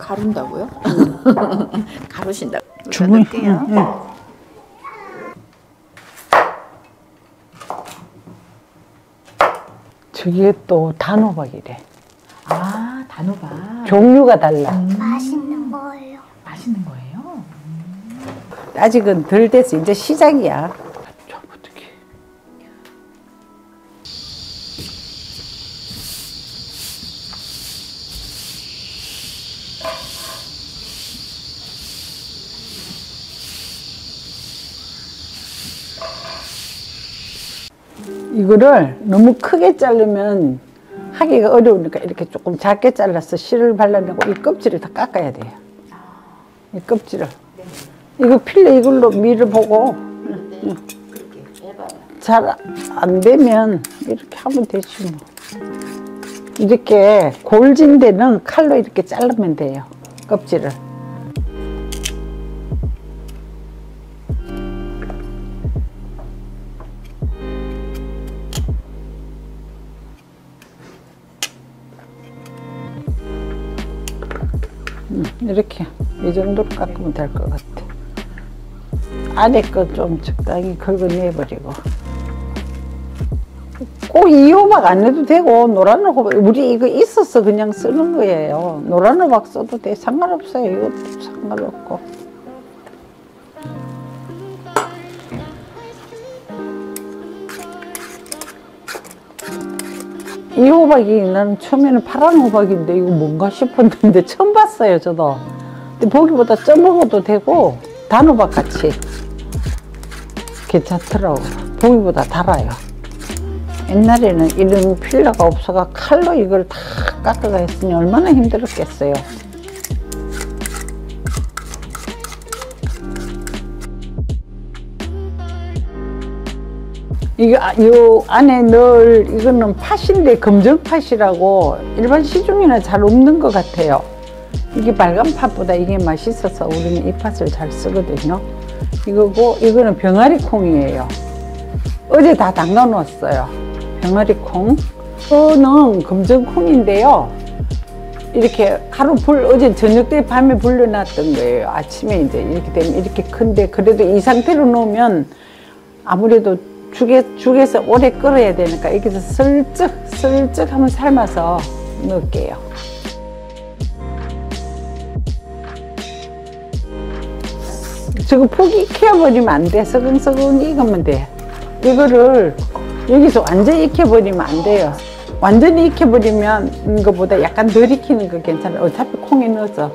가룬다고요? 가루신다고. 주문. 넣을게요. 저게 또 단호박이래. 아, 단호박. 종류가 달라. 맛있는 거예요. 맛있는 거예요? 아직은 덜 됐어. 이제 시작이야. 어떡해. 이거를 너무 크게 자르면 하기가 어려우니까 이렇게 조금 작게 잘라서 실을 발라내고 이 껍질을 다 깎아야 돼요. 이 껍질을. 이거 필레 이걸로 밀어보고 잘 안 되면 이렇게 하면 되지 뭐. 이렇게 골진 데는 칼로 이렇게 자르면 돼요. 껍질을. 이렇게 이 정도로 깎으면 될 것 같아. 안에 거 좀 적당히 긁어내버리고. 꼭 이 호박 안 해도 되고 노란 호박 우리 이거 있어서 그냥 쓰는 거예요. 노란 호박 써도 돼. 상관없어요. 이것도 상관없고. 이 호박이 나는 처음에는 파란 호박인데 이거 뭔가 싶었는데 처음 봤어요 저도. 근데 보기보다 쪄먹어도 되고 단호박 같이 괜찮더라고. 보기보다 달아요. 옛날에는 이런 필러가 없어가 칼로 이걸 다 깎아가 했으니 얼마나 힘들었겠어요. 이거 요 안에 넣을 이거는 팥인데 검정팥이라고 일반 시중에는 잘 없는 것 같아요. 이게 빨간 팥보다 이게 맛있어서 우리는 이 팥을 잘 쓰거든요. 이거고 이거는 병아리 콩이에요. 어제 다 담가 놓았어요. 병아리 콩. 이거는 검정 콩인데요. 이렇게 하루 어제 저녁 때 밤에 불려놨던 거예요. 아침에 이제 이렇게 되면 이렇게 큰데 그래도 이 상태로 놓으면 아무래도 죽에서 오래 끓여야 되니까 여기서 슬쩍 한번 삶아서 넣을게요. 저거 푹 익혀버리면 안 돼. 서근서근 익으면 돼. 이거를 여기서 완전히 익혀버리면 안 돼요. 완전히 익혀버리면 이거보다 약간 덜 익히는 거 괜찮아요. 어차피 콩에 넣어서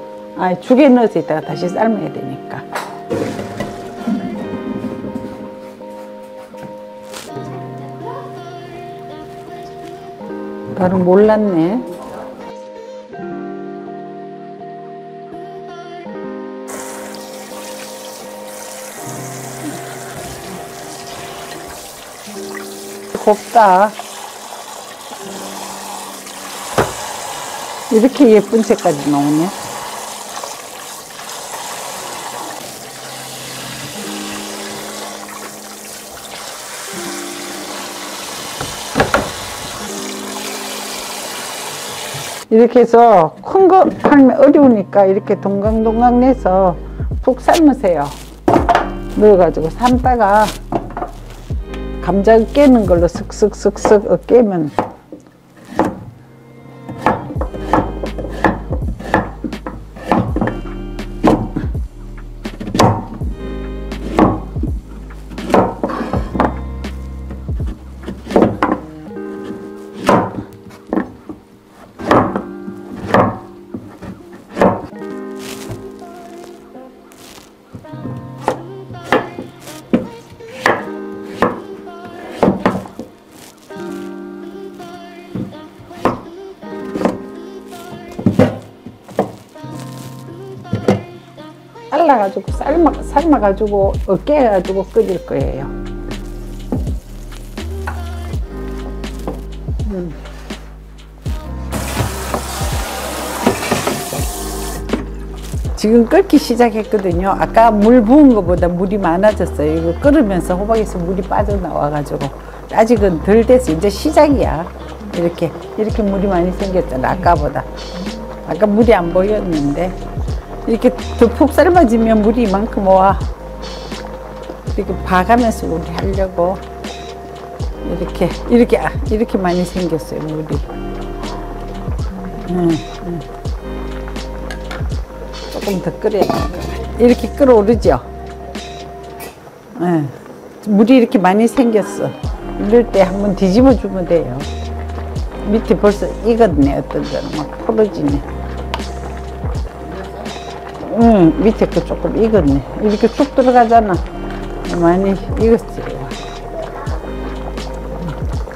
죽에 넣어서 이따가 다시 삶아야 되니까. 바로 몰랐네. 곱다. 이렇게 예쁜 색깔이 나오네. 이렇게 해서 큰 거 팔면 어려우니까 이렇게 동강동강 내서 푹 삶으세요. 넣어가지고 삶다가 감자 깨는 걸로 슥슥슥슥 깨면 잘라가지고 삶아가지고 깨가지고 끓일 거예요. 지금 끓기 시작했거든요. 아까 물 부은 것보다 물이 많아졌어요. 이거 끓으면서 호박에서 물이 빠져나와가지고 아직은 덜 됐어. 이제 시작이야. 이렇게 물이 많이 생겼잖아. 아까보다. 아까 물이 안 보였는데 이렇게 더 푹 삶아지면 물이 이만큼 와. 이렇게 봐가면서 우리 하려고 이렇게 많이 생겼어요 물이. 조금 더 끓여야 돼. 이렇게 끓어오르죠. 물이 이렇게 많이 생겼어. 이럴 때 한번 뒤집어 주면 돼요. 밑에 벌써 익었네. 어떤 데는 막 풀어지네. 밑에 거 조금 익었네. 이렇게 쑥 들어가잖아. 많이 익었어요.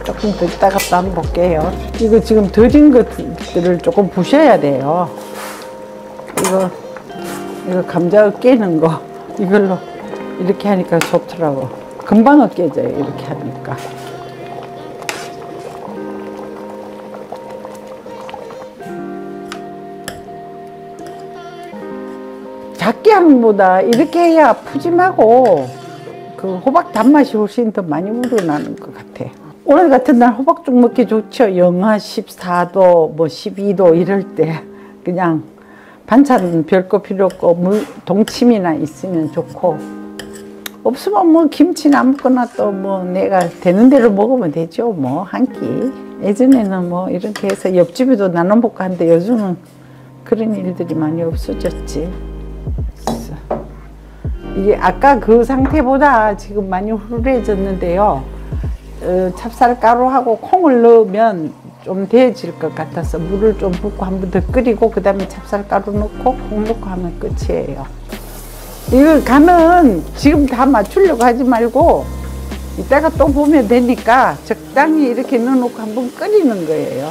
조금 더 이따가 또 한번 볼게요. 이거 지금 덜인 것들을 조금 부셔야 돼요. 이거 감자 깨는 거 이걸로 이렇게 하니까 좋더라고. 금방 깨져요 이렇게 하니까. 작게 하는 것보다 이렇게 해야 푸짐하고 그 호박 단맛이 훨씬 더 많이 우러나는 것 같아. 오늘 같은 날 호박죽 먹기 좋죠. 영하 14도 뭐 12도 이럴 때 그냥 반찬 별거 필요 없고 물 동치미나 있으면 좋고, 없으면 뭐 김치나 아무거나 또 뭐 내가 되는 대로 먹으면 되죠. 뭐 한 끼. 예전에는 뭐 이렇게 해서 옆집에도 나눠 먹고 하는데 요즘은 그런 일들이 많이 없어졌지. 그래서 이게 아까 그 상태보다 지금 많이 후루해졌는데요. 찹쌀가루하고 콩을 넣으면 좀 데워질 것 같아서 물을 좀 붓고 한 번 더 끓이고 그 다음에 찹쌀가루 넣고 콩 넣고 하면 끝이에요. 이거 간은 지금 다 맞추려고 하지 말고 이따가 또 보면 되니까 적당히 이렇게 넣어놓고 한번 끓이는 거예요.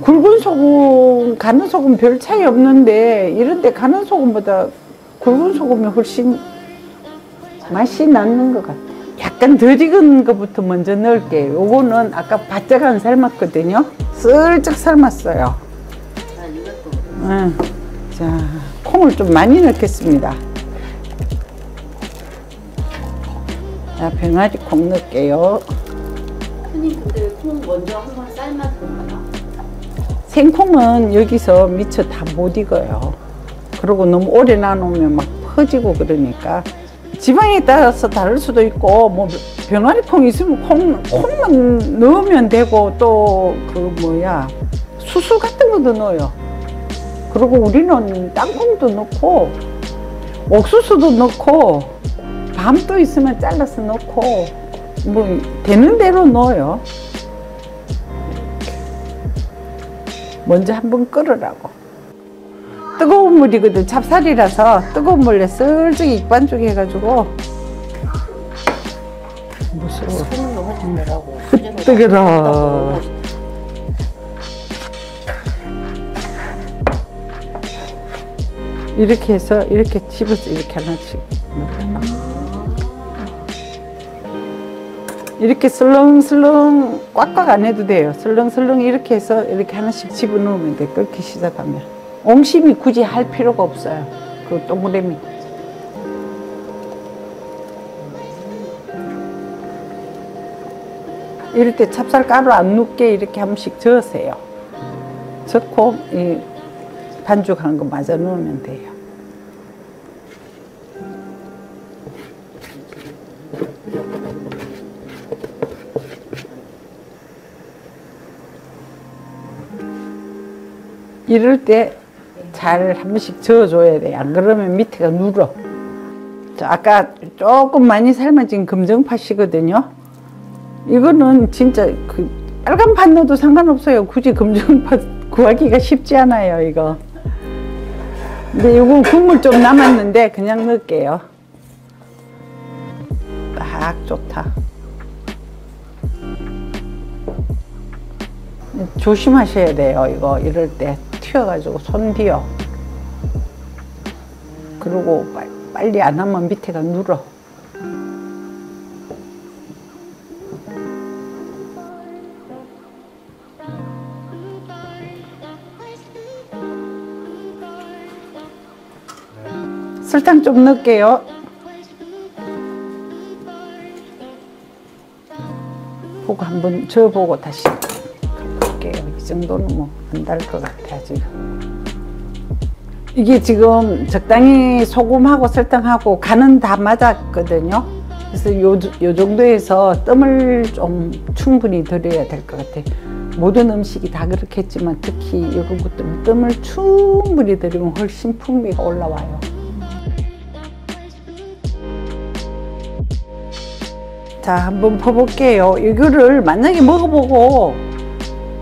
굵은 소금, 가는 소금 별 차이 없는데 이런데 가는 소금보다 굵은 소금이 훨씬 맛이 나는 것 같아요. 약간 덜 익은 것부터 먼저 넣을게요. 요거는 아까 바짝 안 삶았거든요. 슬쩍 삶았어요. 자, 콩을 좀 많이 넣겠습니다. 자, 병아리 콩 넣을게요. 선생님, 근데 콩 먼저 한번 삶아서 넣나요? 생콩은 여기서 미처 다 못 익어요. 그리고 너무 오래 놔놓으면 막 퍼지고 그러니까. 지방에 따라서 다를 수도 있고, 뭐 병아리 콩 있으면 콩만 넣으면 되고, 또 수수 같은 것도 넣어요. 그리고 우리는 땅콩도 넣고 옥수수도 넣고 밤도 있으면 잘라서 넣고 뭐 되는 대로 넣어요. 먼저 한번 끓으라고. 뜨거운 물이거든. 찹쌀이라서 뜨거운 물에 슬쩍 익반죽 해가지고. 무서워. 손은 넘어진다고. 뜨거라. 이렇게 해서 이렇게 집어서 이렇게 하나씩 이렇게 슬렁슬렁 꽉꽉 안 해도 돼요. 슬렁슬렁 이렇게 해서 이렇게 하나씩 집어넣으면 돼. 끓기 시작하면 옹심이 굳이 할 필요가 없어요. 그 동그라미. 이럴 때 찹쌀가루 안 녹게 이렇게 한 번씩 저으세요. 저고 이 반죽한 거 마저 넣으면 돼요. 이럴 때 잘 한 번씩 저어줘야 돼요. 안 그러면 밑에가 눌어. 자, 아까 조금 많이 삶아진 검정팥이거든요. 이거는 진짜 그 빨간 팥 넣어도 상관없어요. 굳이 검정팥 구하기가 쉽지 않아요, 이거. 근데 이거 국물 좀 남았는데 그냥 넣을게요. 딱 좋다. 조심하셔야 돼요. 이거 이럴 때 튀어가지고 손 뒤어. 그리고 빨리 안 하면 밑에가 눌어. 설탕 좀 넣을게요. 보고 한번 저어보고 다시 볼게요. 이 정도는 뭐 안 달 것 같아요 지금. 이게 지금 적당히 소금하고 설탕하고 간은 다 맞았거든요. 그래서 요 정도에서 뜸을 좀 충분히 들여야 될 것 같아요. 모든 음식이 다 그렇겠지만 특히 이런 것들은 뜸을 충분히 들이면 훨씬 풍미가 올라와요. 자, 한번 퍼볼게요. 이거를 만약에 먹어보고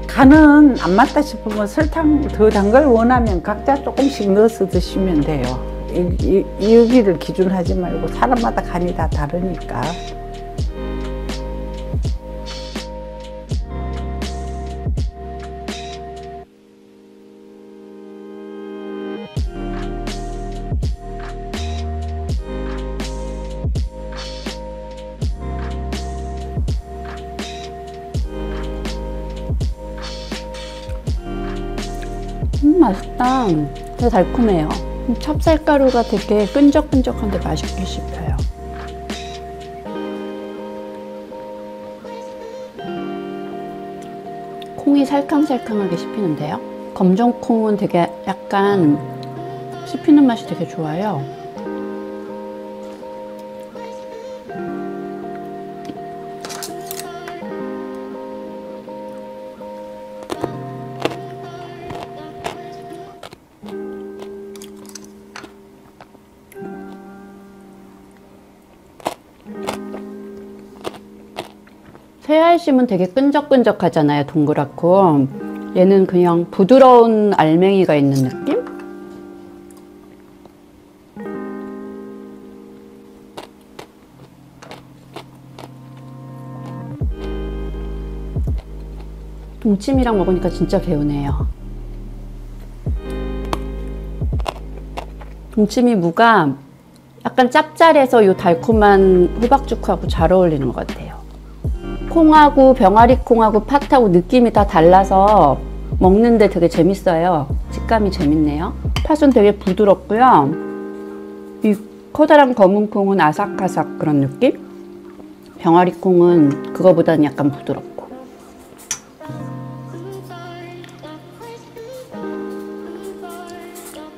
간은 안 맞다 싶으면 설탕 더 단 걸 원하면 각자 조금씩 넣어서 드시면 돼요. 여기를 기준하지 말고 사람마다 간이 다 다르니까. 맛있다. 되게 달콤해요. 찹쌀가루가 되게 끈적끈적한데 맛있게 씹혀요. 콩이 살캉살캉하게 씹히는데요. 검정콩은 되게 약간 씹히는 맛이 되게 좋아요. 새알심은 되게 끈적끈적하잖아요, 동그랗고. 얘는 그냥 부드러운 알맹이가 있는 느낌? 동치미랑 먹으니까 진짜 개운해요. 동치미 무가 약간 짭짤해서 이 달콤한 호박죽하고 잘 어울리는 것 같아요. 콩하고 병아리콩하고 팥하고 느낌이 다 달라서 먹는데 되게 재밌어요. 식감이 재밌네요. 팥은 되게 부드럽고요. 이 커다란 검은 콩은 아삭아삭 그런 느낌? 병아리콩은 그거보다는 약간 부드럽고.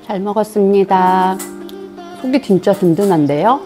잘 먹었습니다. 속이 진짜 든든한데요?